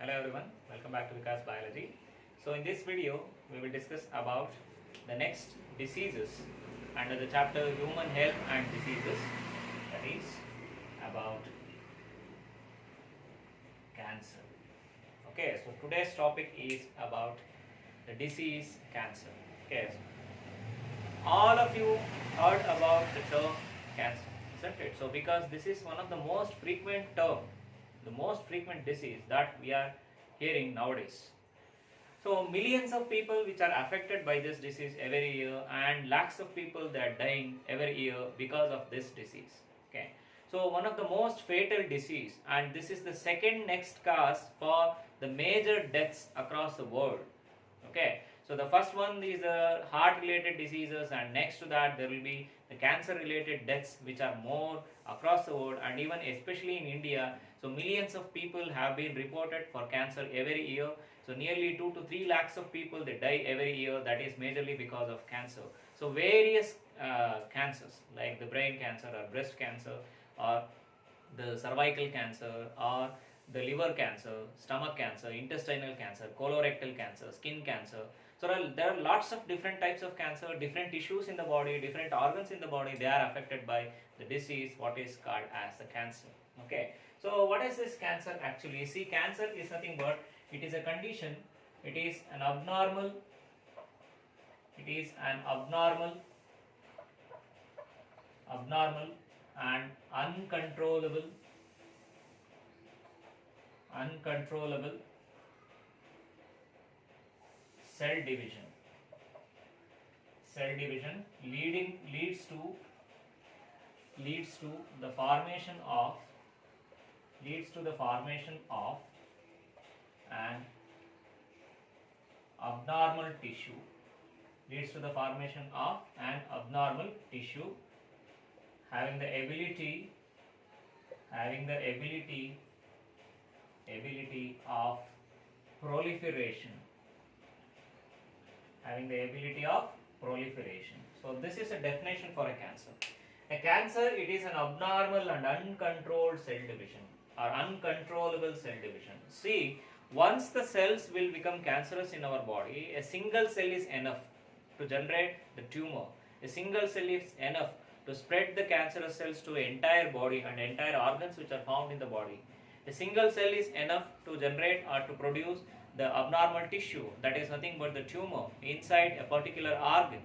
Hello everyone, welcome back to Vikas Biology. So in this video, we will discuss about the next diseases under the chapter Human Health and Diseases, that is about cancer. Okay, so today's topic is about the disease cancer. Okay, so all of you heard about the term cancer, isn't it? So because this is one of the most frequent term, the most frequent disease that we are hearing nowadays. So millions of people which are affected by this disease every year, and lakhs of people that are dying every year because of this disease. Okay, so one of the most fatal disease, and this is the second next cause for the major deaths across the world. Okay, so the first one is the heart related diseases, and next to that there will be the cancer related deaths which are more across the world, and even especially in India. So millions of people have been reported for cancer every year. So nearly 2 to 3 lakhs of people they die every year, that is majorly because of cancer. So various cancers like the brain cancer or breast cancer or the cervical cancer or the liver cancer, stomach cancer, intestinal cancer, colorectal cancer, skin cancer. So there are lots of different types of cancer, different tissues in the body, different organs in the body, they are affected by the disease what is called as the cancer. Okay, so what is this cancer actually? See, cancer is nothing but it is a condition, it is an abnormal and uncontrollable cell division leads to the formation of an abnormal tissue having the ability of proliferation. So this is a definition for a cancer. A cancer, it is an abnormal and uncontrolled cell division or uncontrollable cell division. See, once the cells will become cancerous in our body, a single cell is enough to generate the tumor. A single cell is enough to spread the cancerous cells to entire body and entire organs which are found in the body. A single cell is enough to generate or to produce the abnormal tissue, that is nothing but the tumor inside a particular organ.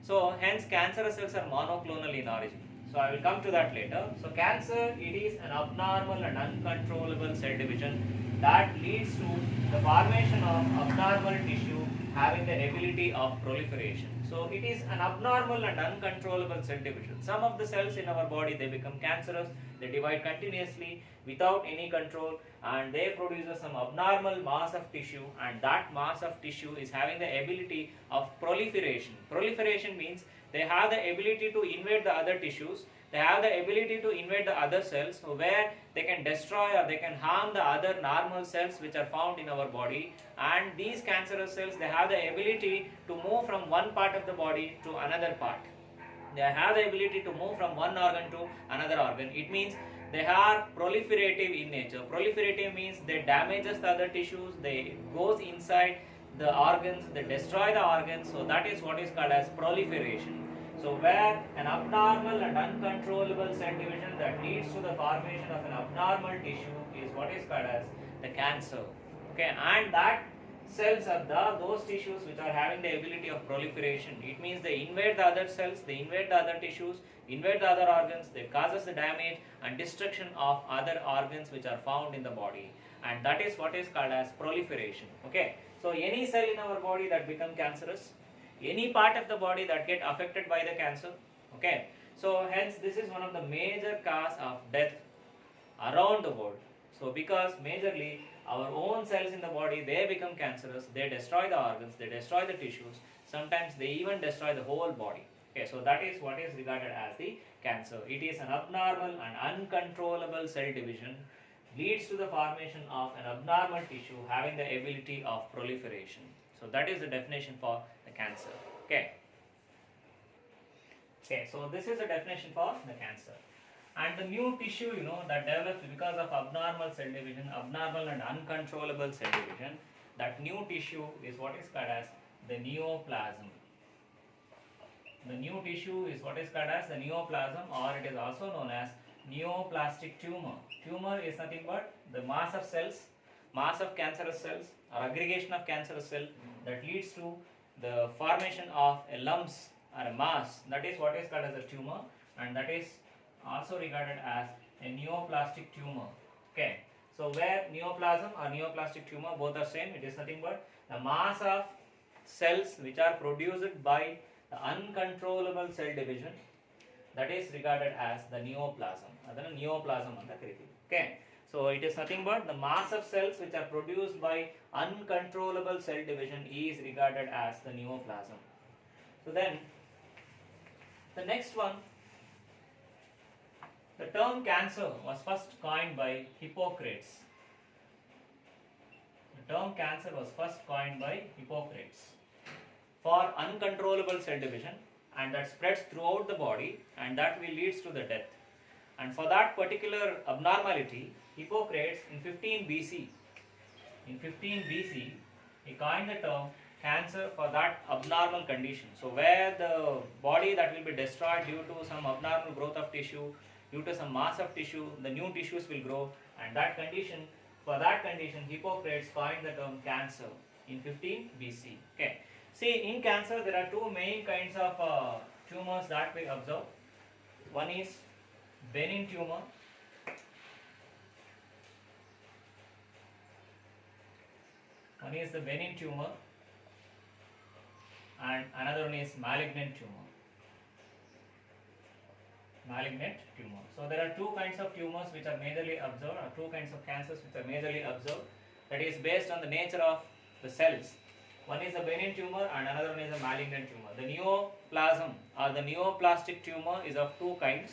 So hence cancerous cells are monoclonal in origin. So I will come to that later. So cancer, it is an abnormal and uncontrollable cell division that leads to the formation of abnormal tissue having the ability of proliferation. So it is an abnormal and uncontrollable cell division. Some of the cells in our body, they become cancerous, they divide continuously without any control, and they produce some abnormal mass of tissue, and that mass of tissue is having the ability of proliferation. Proliferation means they have the ability to invade the other tissues, they have the ability to invade the other cells, where they can destroy or they can harm the other normal cells which are found in our body. And these cancerous cells, they have the ability to move from one part of the body to another part. They have the ability to move from one organ to another organ. It means they are proliferative in nature. Proliferative means they damages the other tissues, they goes inside the organs, they destroy the organs. So that is what is called as proliferation. So where an abnormal and uncontrollable cell division that leads to the formation of an abnormal tissue is what is called as the cancer. Okay, and that cells are those tissues which are having the ability of proliferation. It means they invade the other cells, they invade the other tissues, invade the other organs, they causes the damage and destruction of other organs which are found in the body, and that is what is called as proliferation. Okay, so any cell in our body that become cancerous, any part of the body that get affected by the cancer. Okay, so hence this is one of the major cause of death around the world. So because majorly our own cells in the body, they become cancerous, they destroy the organs, they destroy the tissues, sometimes they even destroy the whole body. Okay, so that is what is regarded as the cancer. It is an abnormal and uncontrollable cell division, leads to the formation of an abnormal tissue having the ability of proliferation. So that is the definition for the cancer. Okay, so this is the definition for the cancer. And the new tissue, that develops because of abnormal cell division, abnormal and uncontrollable cell division, that new tissue is what is called as the neoplasm. The new tissue is what is called as the neoplasm, or it is also known as neoplastic tumor. Tumor is nothing but the mass of cells, mass of cancerous cells or aggregation of cancerous cell that leads to the formation of a lumps or a mass. That is what is called as a tumor, and that is also regarded as a neoplastic tumor. Okay, so where neoplasm or neoplastic tumor both are same, it is nothing but the mass of cells which are produced by the uncontrollable cell division, that is regarded as the neoplasm. Adana neoplasm anta kariತೀವಿ. Okay, so it is nothing but the mass of cells which are produced by uncontrollable cell division is regarded as the neoplasm. So then the next one, the term cancer was first coined by Hippocrates. The term cancer was first coined by Hippocrates for uncontrollable cell division, and that spreads throughout the body, and that will leads to the death. And for that particular abnormality, Hippocrates in 15 BC, he coined the term cancer for that abnormal condition. So where the body that will be destroyed due to some abnormal growth of tissue, due to some mass of tissue, the new tissues will grow, and that condition, for that condition, Hippocrates coined the term cancer in 15 BC. Okay. See, in cancer there are two main kinds of tumors that we observe. One is benign tumor. One is the benign tumor, and another one is malignant tumor. Malignant tumor. So there are two kinds of tumors which are majorly observed, or two kinds of cancers which are majorly observed. That is based on the nature of the cells. One is a benign tumor and another one is a malignant tumor. The neoplasm or the neoplastic tumor is of two kinds,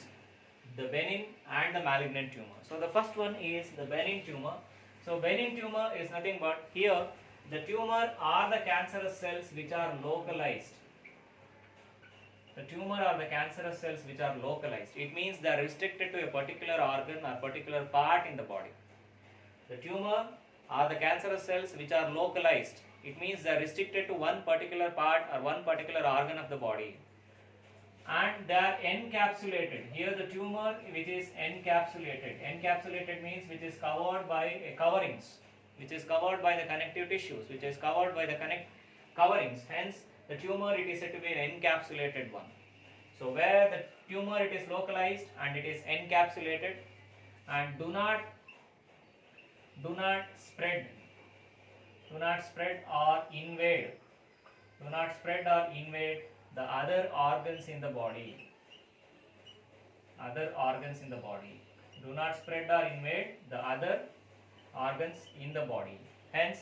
the benign and the malignant tumor. So the first one is the benign tumor. So benign tumor is nothing but, here the tumor are the cancerous cells which are localized. The tumor are the cancerous cells which are localized. It means they are restricted to a particular organ or particular part in the body. The tumor are the cancerous cells which are localized. It means they are restricted to one particular part or one particular organ of the body. And they are encapsulated. Here the tumor which is encapsulated. Encapsulated means which is covered by coverings, which is covered by the connective tissues, which is covered by the coverings. Hence the tumor, it is said to be an encapsulated one. So where the tumor, it is localized and it is encapsulated and do not spread or invade the other organs in the body. Do not spread or invade the other organs in the body. Hence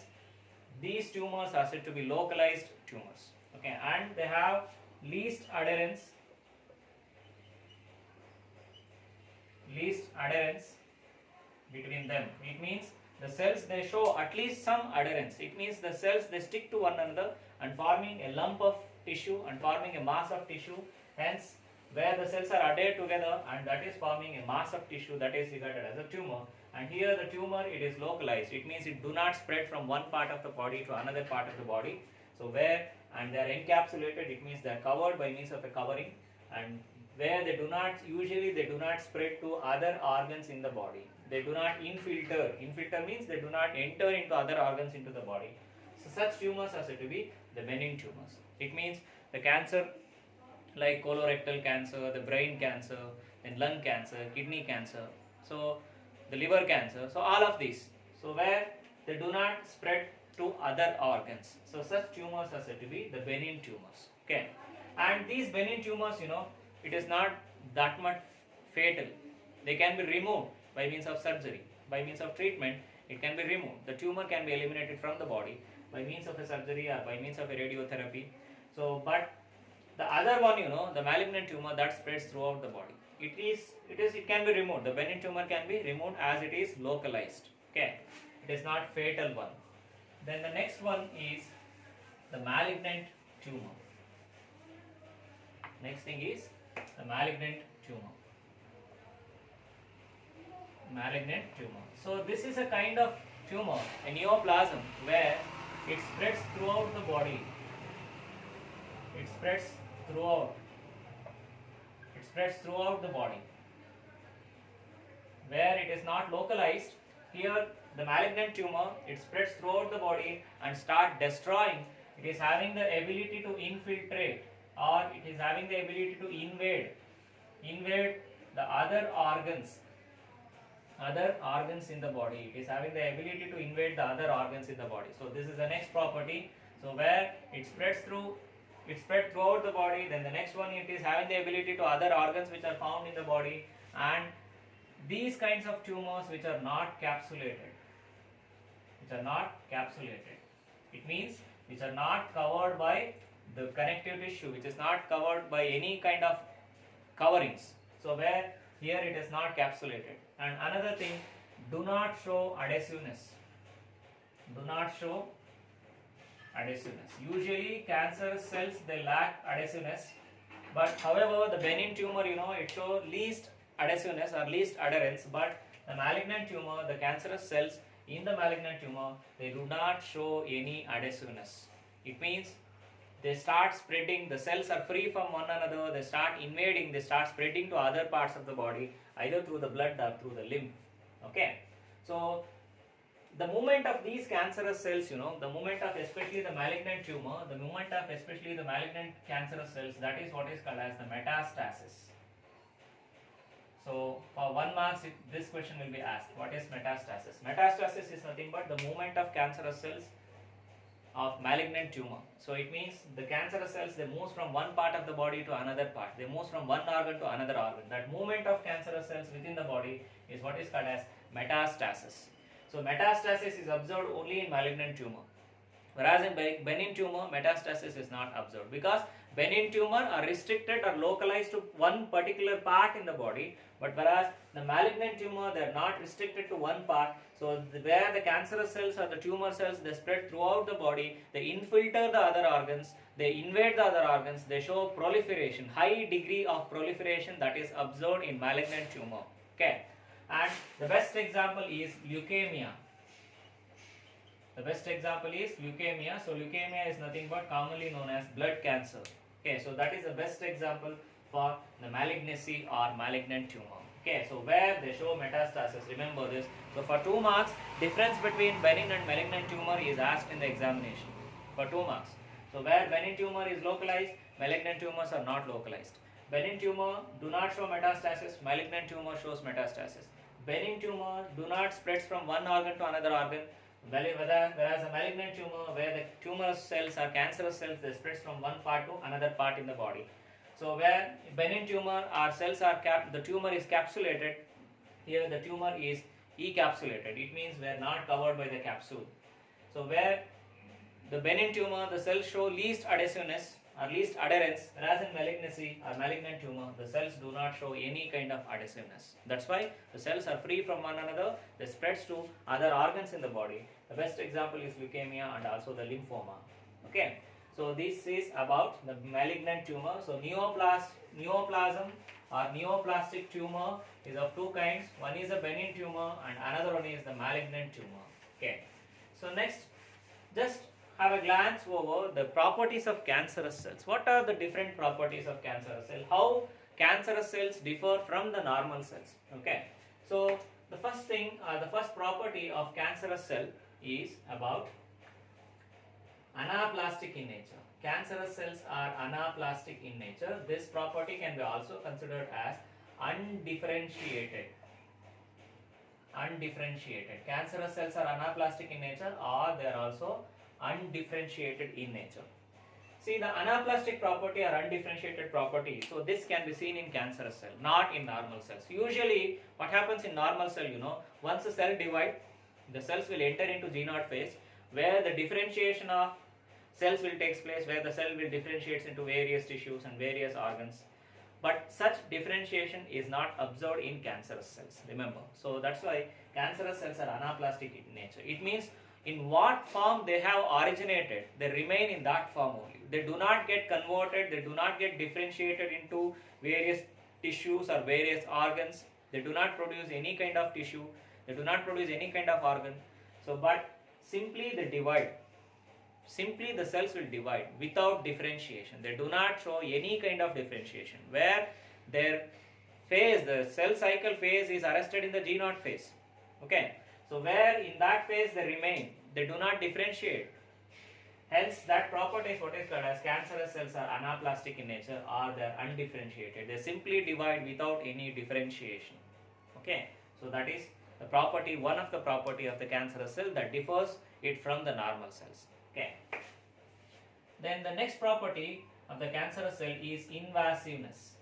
these tumors are said to be localized tumors. Okay, and they have least adherence between them. It means the cells, they show at least some adherence. It means the cells, they stick to one another and forming a lump of tissue and forming a mass of tissue. Hence where the cells are adhered together and that is forming a mass of tissue, that is regarded as a tumor. And here the tumor, it is localized. It means it do not spread from one part of the body to another part of the body. So where, and they are encapsulated, it means they are covered by means of a covering, and where they do not spread to other organs in the body. They do not infiltrate means they do not enter into other organs into the body. So such tumors are said to be the benign tumors. It means the cancer like colorectal cancer, the brain cancer, then lung cancer, kidney cancer, so the liver cancer, so all of these. So where they do not spread to other organs. So such tumors are said to be the benign tumors. Okay, and these benign tumors, it is not that much fatal. They can be removed by means of surgery, by means of treatment. It can be removed. The tumor can be eliminated from the body by means of a surgery or by means of a radiotherapy. So, but the other one, the malignant tumor, that spreads throughout the body. It can be removed. The benign tumor can be removed as it is localized. Okay, it is not fatal one. Then the next one is the malignant tumor. Next thing is the malignant tumor. malignant tumor. So this is a kind of tumor, a neoplasm, where it spreads throughout the body. It spreads throughout. It spreads throughout the body. Where it is not localized, here the malignant tumor, it spreads throughout the body and start destroying. It is having the ability to infiltrate, or it is having the ability to invade the other organs in the body. It is having the ability to invade the other organs in the body. So this is the next property. So where it spread throughout the body, then the next one, it is having the ability to other organs which are found in the body, and these kinds of tumors which are not capsulated, it means which are not covered by the connective tissue, which is not covered by any kind of coverings. So where here it is not capsulated. And another thing, do not show adhesiveness. Usually cancerous cells, they lack adhesiveness, but however the benign tumor, it shows least adhesiveness or least adherence, but the malignant tumor, the cancerous cells in the malignant tumor, they do not show any adhesiveness. It means they start spreading, the cells are free from one another, they start invading, they start spreading to other parts of the body, either through the blood or through the lymph. Okay, so the movement of these cancerous cells, the movement of especially the malignant tumor, the movement of especially the malignant cancerous cells, that is what is called as the metastasis. So for 1 mark, this question will be asked, what is metastasis? Metastasis is nothing but the movement of cancerous cells of malignant tumor. So it means the cancerous cells, they move from one part of the body to another part. They move from one organ to another organ. That movement of cancerous cells within the body is what is called as metastasis. So metastasis is observed only in malignant tumor. Whereas in benign tumor, metastasis is not observed, because benign tumor are restricted or localized to one particular part in the body, but whereas the malignant tumor, they are not restricted to one part. So where the cancerous cells or the tumor cells, they spread throughout the body, they infiltrate the other organs, they invade the other organs, they show proliferation, high degree of proliferation that is observed in malignant tumor. Okay, and the best example is leukemia. So leukemia is nothing but commonly known as blood cancer. Okay, so that is the best example for the malignancy or malignant tumor. Okay, so where they show metastasis, remember this. So for 2 marks, difference between benign and malignant tumor is asked in the examination for 2 marks. So where benign tumor is localized, malignant tumors are not localized. Benign tumor do not show metastasis, malignant tumor shows metastasis. Benign tumor do not spread from one organ to another organ, whereas a malignant tumor, where the tumor cells or cancerous cells, they spread from one part to another part in the body. So where benign tumor or cells are the tumor is capsulated, here the tumor is encapsulated. It means we are not covered by the capsule. So where the benign tumor, the cells show least adhesiveness or least adherence, whereas in malignancy or malignant tumor, the cells do not show any kind of adhesiveness. That's why the cells are free from one another, they spreads to other organs in the body. The best example is leukemia and also the lymphoma. Okay, so this is about the malignant tumor. So neoplasm or neoplastic tumor is of 2 kinds. One is a benign tumor and another one is the malignant tumor. Okay, so next, just have a glance over the properties of cancerous cells. What are the different properties of cancerous cells? How cancerous cells differ from the normal cells? Okay, so the first thing, the first property of cancerous cell is about anaplastic in nature. Cancerous cells are anaplastic in nature. This property can be also considered as undifferentiated. Cancerous cells are anaplastic in nature, or they are also undifferentiated in nature. See, the anaplastic property or undifferentiated property, so this can be seen in cancerous cell, not in normal cells. Usually what happens in normal cell, once the cell divides, the cells will enter into G0 phase, where the differentiation of cells will take place, where the cell will differentiate into various tissues and various organs. But such differentiation is not observed in cancerous cells, remember. So that's why cancerous cells are anaplastic in nature. It means in what form they have originated, they remain in that form only. They do not get converted, they do not get differentiated into various tissues or various organs. They do not produce any kind of tissue, they do not produce any kind of organ. So but simply they divide. Simply the cells will divide without differentiation. They do not show any kind of differentiation, where their phase, the cell cycle phase, is arrested in the G0 phase. Okay, so where in that phase they remain, they do not differentiate. Hence that property is what is called as cancerous cells are anaplastic in nature, or they are undifferentiated. They simply divide without any differentiation. Okay, so that is the property, one of the property of the cancerous cell that differs it from the normal cells. Okay. Then the next property of the cancerous cell is invasiveness.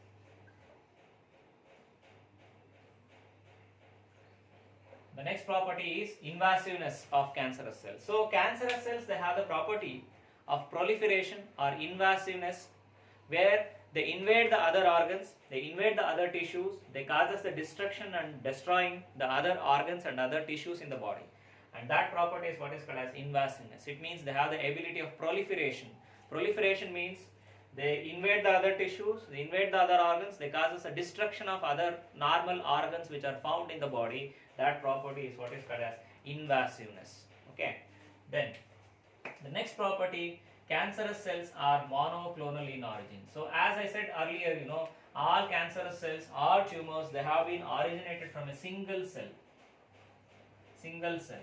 The next property is invasiveness of cancerous cells. So cancerous cells, they have the property of proliferation or invasiveness, where they invade the other organs, they invade the other tissues, they causes the destruction and destroying the other organs and other tissues in the body. And that property is what is called as invasiveness. It means they have the ability of proliferation. Proliferation means they invade the other tissues, they invade the other organs, they causes a destruction of other normal organs which are found in the body. That property is what is called as invasiveness. Okay. Then the next property, cancerous cells are monoclonal in origin. So as I said earlier, all cancerous cells, all tumors, they have been originated from a single cell. Single cell.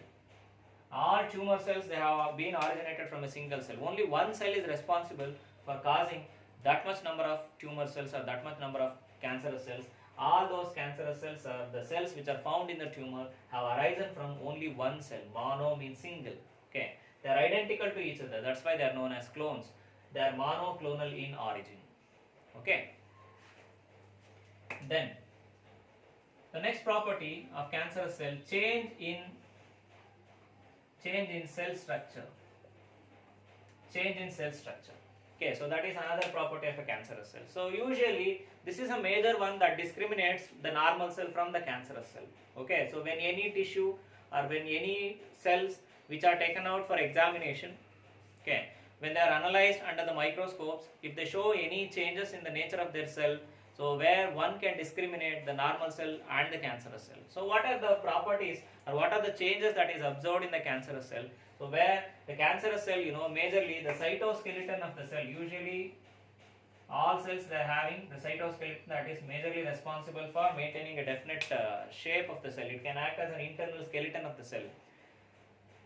All tumor cells, they have been originated from a single cell. Only one cell is responsible for causing that much number of tumor cells or that much number of cancerous cells. All those cancerous cells are the cells which are found in the tumor have arisen from only one cell. Mono means single. Okay, they are identical to each other. That's why they are known as clones. They are monoclonal in origin. Okay. Then the next property of cancerous cell, change in cell structure. Change in cell structure. Okay, so that is another property of a cancerous cell. So usually this is a major one that discriminates the normal cell from the cancerous cell. Okay, so when any tissue or when any cells which are taken out for examination, okay, when they are analyzed under the microscopes, if they show any changes in the nature of their cell, so where one can discriminate the normal cell and the cancerous cell. So what are the properties or what are the changes that is observed in the cancerous cell? So where the cancerous cell, majorly the cytoskeleton of the cell, usually all cells they are having the cytoskeleton that is majorly responsible for maintaining a definite shape of the cell. It can act as an internal skeleton of the cell.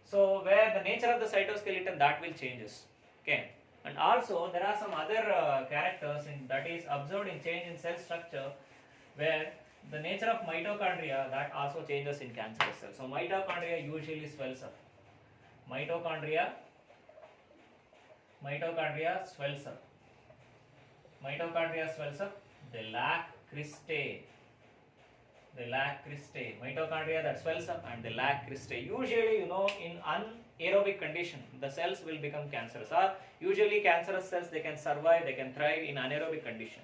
So where the nature of the cytoskeleton, that will changes. Okay. And also there are some other characters that is observed in change in cell structure, where the nature of mitochondria, that also changes in cancerous cells. So mitochondria usually swells up. Mitochondria swells up. Mitochondria swells up. They lack cristae. Mitochondria that swells up and they lack cristae. Usually, in anaerobic condition, the cells will become cancerous. Or usually cancerous cells, they can survive, they can thrive in anaerobic condition.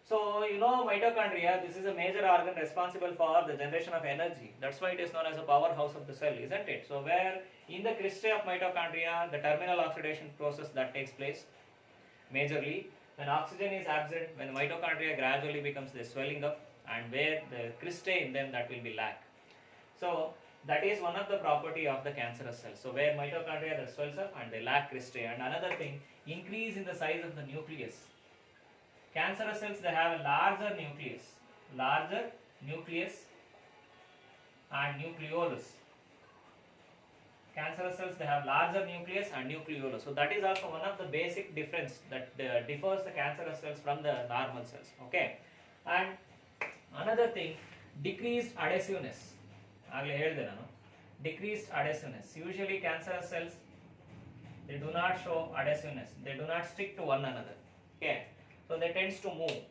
So, mitochondria, this is a major organ responsible for the generation of energy. That's why it is known as a powerhouse of the cell, isn't it? So, where in the cristae of mitochondria, the terminal oxidation process that takes place, majorly, when oxygen is absent, when the mitochondria gradually becomes the swelling up, and where the cristae in them, that will be lack. So, that is one of the property of the cancerous cells. So, where mitochondria that swells up and they lack cristae. And another thing, increase in the size of the nucleus. Cancerous cells, they have a larger nucleus and nucleolus. Cancerous cells, they have larger nucleus and nucleolus. So that is also one of the basic difference that differs the cancerous cells from the normal cells. Okay, and another thing, decreased adhesiveness. Decreased adhesiveness. Usually cancerous cells, they do not show adhesiveness. They do not stick to one another. Okay. So they tends to move.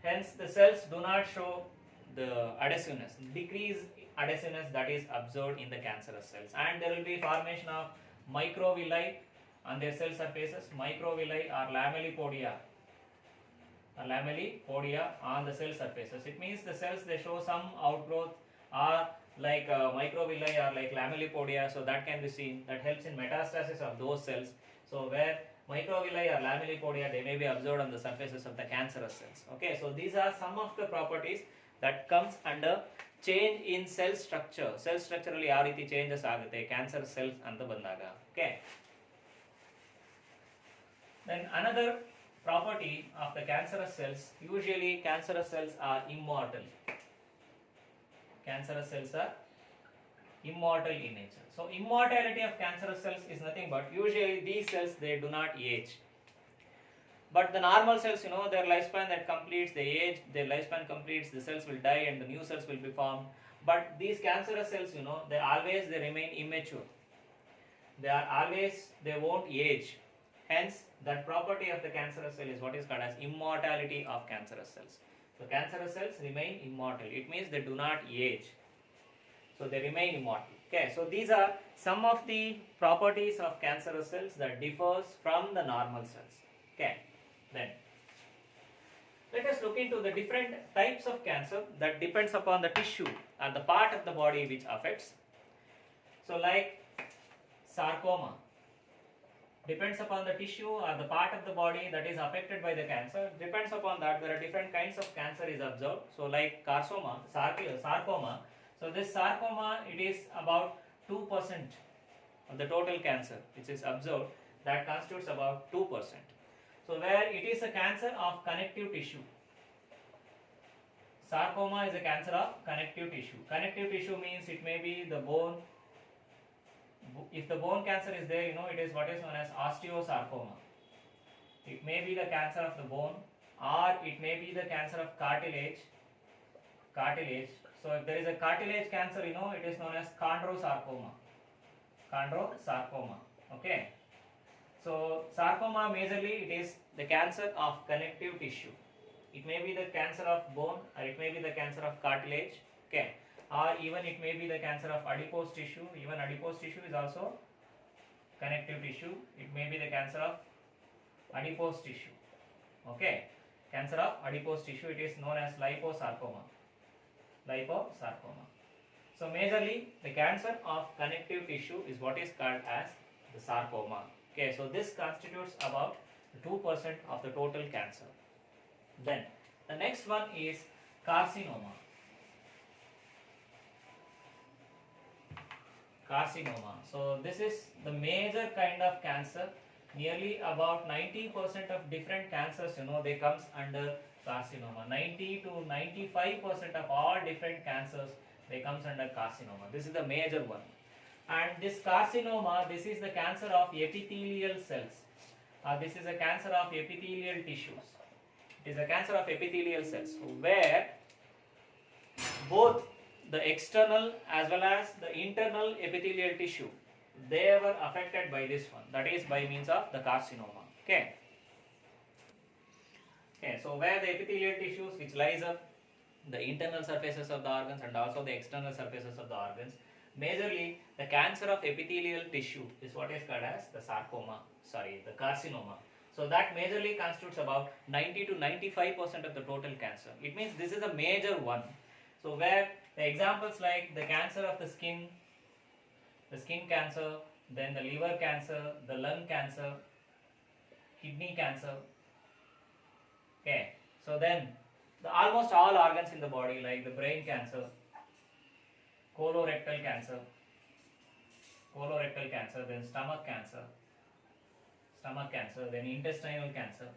Hence the cells do not show the adhesiveness. Decreased adhesiveness that is observed in the cancerous cells. And there will be formation of microvilli on their cell surfaces. Microvilli or lamellipodia. On the cell surfaces. It means the cells, they show some outgrowth or like microvilli or like lamellipodia. So that can be seen. That helps in metastasis of those cells. So where microvilli or lamellipodia, they may be observed on the surfaces of the cancerous cells. Okay, so these are some of the properties that comes under change in cell structure. Cell structure ಅಲ್ಲಿ ಯಾವ ರೀತಿ changes ಆಗುತ್ತೆ cancer cells ಅಂತ ಬಂದಾಗ. Okay. Then another property of the cancerous cells, usually cancerous cells are immortal. Cancerous cells are immortal in nature. So immortality of cancerous cells is nothing but usually these cells, they do not age. But the normal cells, their lifespan that completes, they age, their lifespan completes, the cells will die and the new cells will be formed. But these cancerous cells, they remain immature. They won't age. Hence, that property of the cancerous cell is what is called as immortality of cancerous cells. So cancerous cells remain immortal. It means they do not age. So they remain immortal. Okay, so these are some of the properties of cancerous cells that differs from the normal cells. Okay, then let us look into the different types of cancer that depends upon the tissue and the part of the body which affects. So like sarcoma depends upon the tissue or the part of the body that is affected by the cancer. Depends upon that, there are different kinds of cancer is observed. So like sarcoma. So this sarcoma, it is about 2% of the total cancer which is observed, that constitutes about 2%. So where it is a cancer of connective tissue. Sarcoma is a cancer of connective tissue. Connective tissue means it may be the bone. If the bone cancer is there, it is what is known as osteosarcoma. It may be the cancer of the bone, or it may be the cancer of cartilage. So if there is a cartilage cancer, it is known as chondrosarcoma. Okay. So sarcoma majorly it is the cancer of connective tissue. It may be the cancer of bone, or it may be the cancer of cartilage. Okay. Or even it may be the cancer of adipose tissue. Even adipose tissue is also connective tissue. It may be the cancer of adipose tissue. Okay, cancer of adipose tissue, it is known as liposarcoma. So majorly the cancer of connective tissue is what is called as the sarcoma. Okay, so this constitutes about 2% of the total cancer. Then the next one is carcinoma. So this is the major kind of cancer. Nearly about 90% of different cancers, they comes under carcinoma. 90 to 95% of all different cancers, they comes under carcinoma. This is the major one. And this carcinoma, this is the cancer of epithelial cells. This is a cancer of epithelial tissues. It is a cancer of epithelial cells where both the external as well as the internal epithelial tissue, they were affected by this one. That is by means of the carcinoma. Okay, so where the epithelial tissues which lies up the internal surfaces of the organs and also the external surfaces of the organs, majorly the cancer of epithelial tissue is what is called as the the carcinoma. So that majorly constitutes about 90 to 95% of the total cancer. It means this is a major one. So where the examples like the cancer of the skin cancer, then the liver cancer, the lung cancer, kidney cancer. Okay, so then almost all organs in the body like the brain cancer, colorectal cancer, then stomach cancer, then intestinal cancer.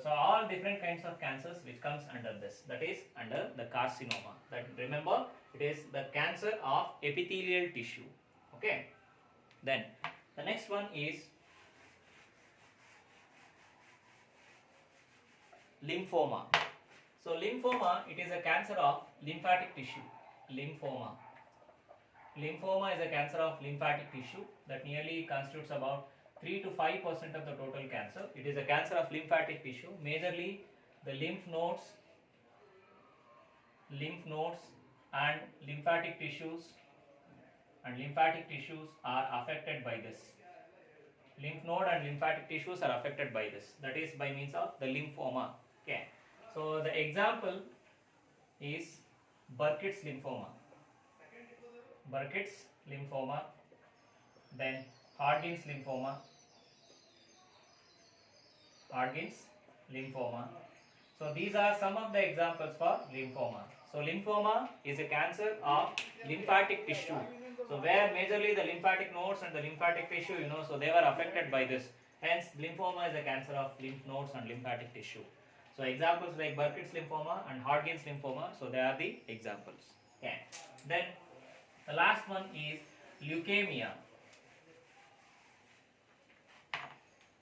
So all different kinds of cancers which comes under this, that is under the carcinoma. That remember, it is the cancer of epithelial tissue. Okay, then the next one is lymphoma. So lymphoma, it is a cancer of lymphatic tissue. Lymphoma is a cancer of lymphatic tissue that nearly constitutes about 3 to 5% of the total cancer. It is a cancer of lymphatic tissue. Majorly the lymph nodes and lymphatic tissues are affected by this. Lymph node and lymphatic tissues are affected by this. That is by means of the lymphoma. Okay. So the example is Burkitt's lymphoma. Then Hodgkin's lymphoma, So these are some of the examples for lymphoma. So lymphoma is a cancer of lymphatic tissue. So where majorly the lymphatic nodes and the lymphatic tissue, so they were affected by this. Hence lymphoma is a cancer of lymph nodes and lymphatic tissue. So examples like Burkitt's lymphoma and Hodgkin's lymphoma, so they are the examples. Okay. Then the last one is leukemia.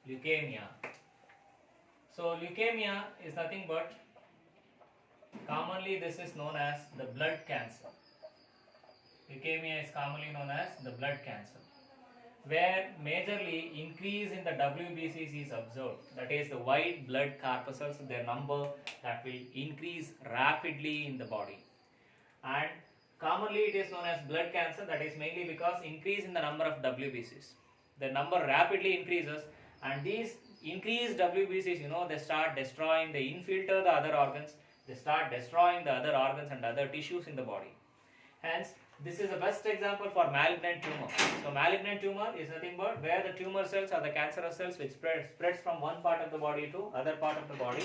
Leukemia. So leukemia is nothing but, commonly this is known as the blood cancer. Leukemia is commonly known as the blood cancer, where majorly increase in the WBCs is observed. That is the white blood corpuscles, their number that will increase rapidly in the body. And commonly it is known as blood cancer, that is mainly because increase in the number of WBCs. The number rapidly increases, and these increased WBCs, they start destroying, they infiltrate the other organs, they start destroying the other organs and other tissues in the body. Hence, this is the best example for malignant tumor. So malignant tumor is nothing but where the tumor cells or the cancerous cells which spreads from one part of the body to other part of the body.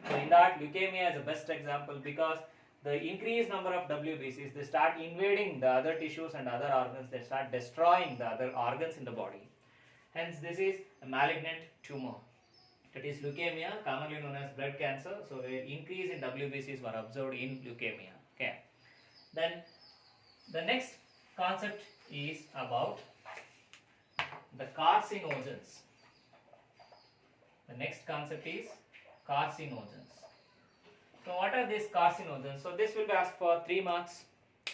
So in that, leukemia is the best example, because the increased number of WBCs, they start invading the other tissues and other organs, they start destroying the other organs in the body. Hence this is a malignant tumor. That is leukemia, commonly known as blood cancer. So the increase in WBCs were observed in leukemia. Okay. Then the next concept is about the carcinogens. The next concept is carcinogens. So what are these carcinogens? So this will be asked for 3 marks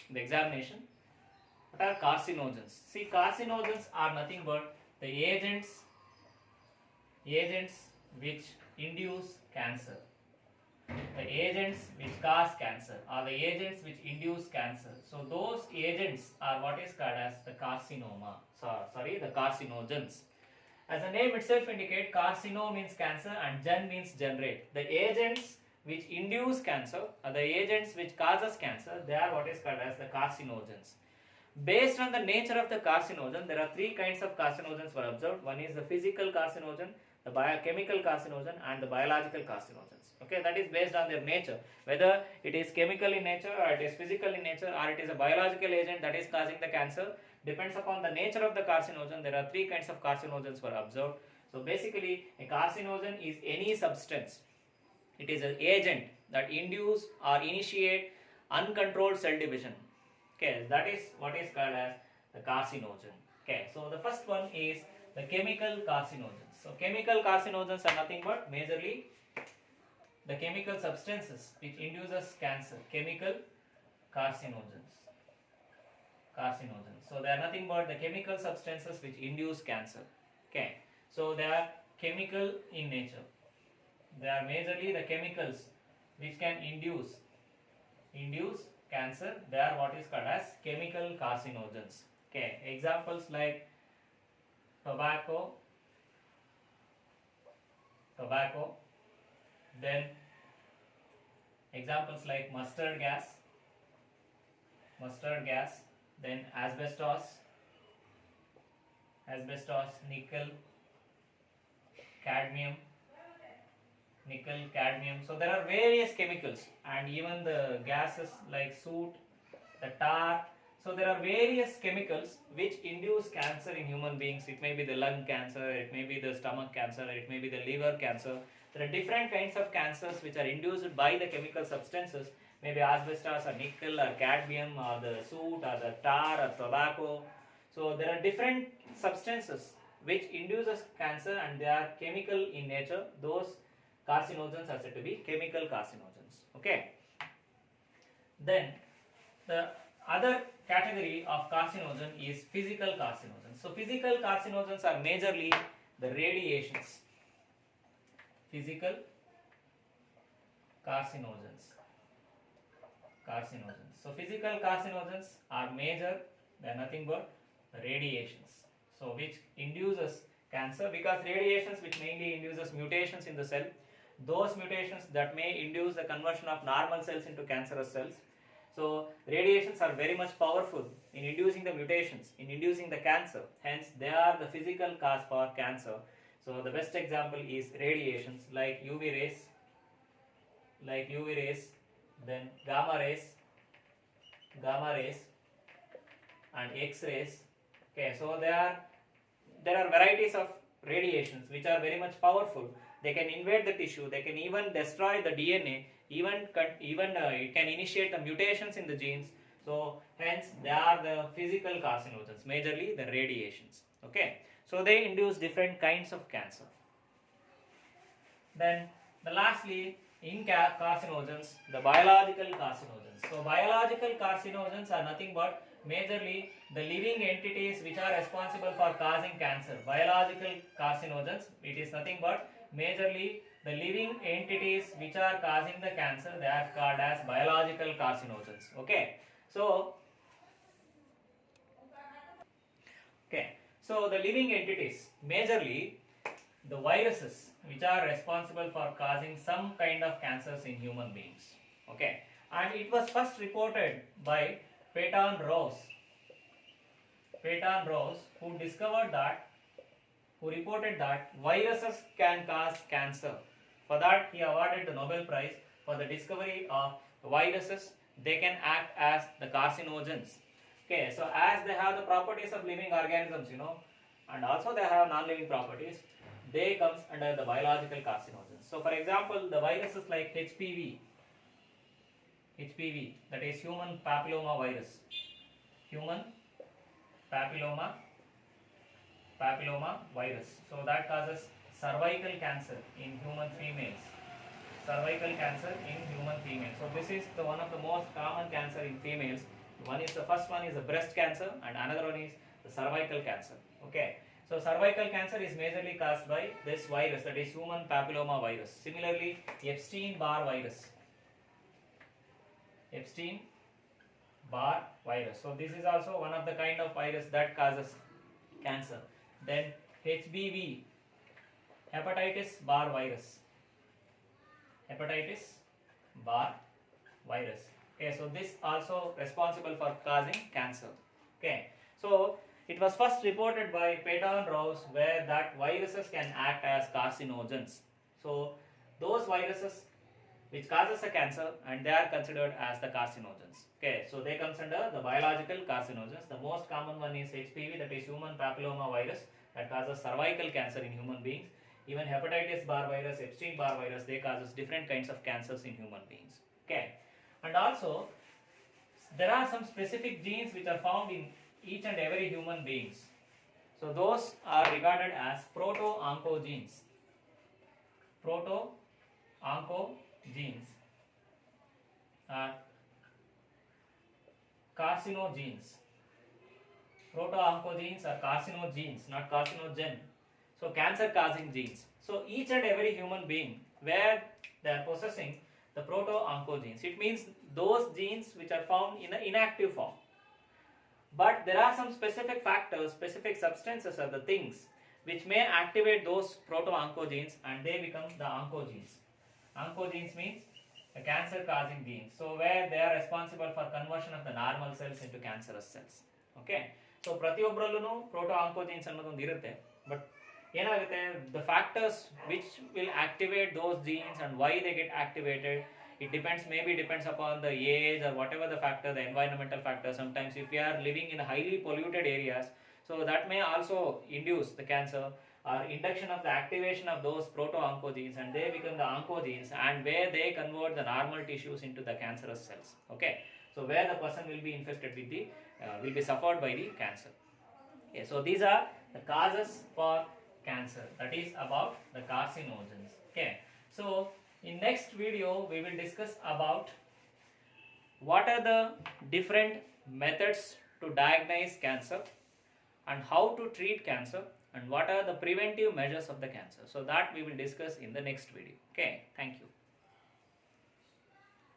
in the examination. What are carcinogens? See, carcinogens are nothing but the agents which induce cancer. The agents which cause cancer, or the agents which induce cancer. So those agents are what is called as the carcinoma. The carcinogens. As the name itself indicates, carcino means cancer and gen means generate. The agents which induce cancer or the agents which causes cancer, they are what is called as the carcinogens. Based on the nature of the carcinogen, there are 3 kinds of carcinogens were observed. One is the physical carcinogen, the biochemical carcinogen, and the biological carcinogens. Okay, that is based on their nature, whether it is chemical in nature or it is physical in nature or it is a biological agent that is causing the cancer, depends upon the nature of the carcinogen. There are 3 kinds of carcinogens were observed. So basically a carcinogen is any substance. It is an agent that induce or initiate uncontrolled cell division. Okay, that is what is called as the carcinogen. Okay, so the first one is the chemical carcinogens. So chemical carcinogens are nothing but majorly the chemical substances which induces cancer. Chemical carcinogens. So they are nothing but the chemical substances which induce cancer. Okay, so they are chemical in nature. They are majorly the chemicals which can induce cancer. They are what is called as chemical carcinogens. Okay, examples like tobacco, then examples like mustard gas, then asbestos, nickel, cadmium. So there are various chemicals, and even the gases like soot, the tar. So there are various chemicals which induce cancer in human beings. It may be the lung cancer, it may be the stomach cancer, it may be the liver cancer. There are different kinds of cancers which are induced by the chemical substances, maybe asbestos or nickel or cadmium or the soot or the tar or tobacco. So there are different substances which induces cancer and they are chemical in nature. Those carcinogens are said to be chemical carcinogens. Okay. Then the other category of carcinogen is physical carcinogens. So physical carcinogens are majorly the radiations. Physical carcinogens. So physical carcinogens are major, they are nothing but radiations. So which induces cancer, because radiations which mainly induces mutations in the cell, those mutations that may induce the conversion of normal cells into cancerous cells. So radiations are very much powerful in inducing the mutations, in inducing the cancer. Hence they are the physical cause for cancer. So the best example is radiations like UV rays, like UV rays, then gamma rays, and X-rays. Okay, so there are varieties of radiations which are very much powerful. They can invade the tissue, they can even destroy the DNA, even it can initiate the mutations in the genes. So hence they are the physical carcinogens, majorly the radiations. Okay, so they induce different kinds of cancer. Then lastly, in carcinogens, the biological carcinogens. So biological carcinogens are nothing but majorly the living entities which are responsible for causing cancer. Biological carcinogens, it is nothing but majorly the living entities which are causing the cancer. They are called as biological carcinogens. Okay, so the living entities, majorly the viruses which are responsible for causing some kind of cancers in human beings. Okay, and it was first reported by Peyton Rose, who reported that viruses can cause cancer. For that, he awarded the Nobel Prize for the discovery of viruses. They can act as the carcinogens. Okay, so as they have the properties of living organisms, and also they have non-living properties, they comes under the biological carcinogens. So for example, the viruses like HPV, that is human papilloma virus, so that causes cervical cancer in human females. So this is the one of the most common cancer in females. The first one is the breast cancer, and another one is the cervical cancer. Okay, so cervical cancer is majorly caused by this virus, that is human papilloma virus. Similarly, Epstein-Barr virus. So this is also one of the kind of virus that causes cancer. Then HBV, hepatitis bar virus. Okay, so this also responsible for causing cancer. Okay, so it was first reported by Peyton Rose where that viruses can act as carcinogens. So those viruses which causes a cancer, and they are considered as the carcinogens. Okay, so they comes under the biological carcinogens. The most common one is HPV, that is human papilloma virus, that causes cervical cancer in human beings. Even hepatitis bar virus, Epstein-Barr virus, they causes different kinds of cancers in human beings. Okay, and also there are some specific genes which are found in each and every human beings. So those are regarded as proto-oncogenes. Proto-oncogenes are carcinogenes. Proto-oncogenes are carcinogenes, not carcinogen. So cancer causing genes. So each and every human being where they are possessing the proto-oncogenes, it means those genes which are found in an inactive form. But there are some specific factors, specific substances are the things which may activate those proto-oncogenes, and they become the oncogenes. Oncogenes means the cancer causing genes. So where they are responsible for conversion of the normal cells into cancerous cells. Okay, so ಪ್ರತಿಯೊಬ್ಬರಲ್ಲೂ proto-oncogenes ಅನ್ನೋದು ಒಂದು ಇರುತ್ತೆ. But ಏನಾಗುತ್ತೆ, the factors which will activate those genes and why they get activated, it maybe depends upon the age or whatever the factor, the environmental factor. Sometimes if we are living in highly polluted areas, so that may also induce the cancer, or induction of the activation of those proto-oncogenes, and they become the oncogenes, and where they convert the normal tissues into the cancerous cells. Okay, so where the person will be infected with the will be suffered by the cancer. Okay, so these are the causes for cancer, that is about the carcinogens. Okay, so in next video we will discuss about what are the different methods to diagnose cancer, and how to treat cancer, and what are the preventive measures of the cancer. So that we will discuss in the next video. Okay, thank you.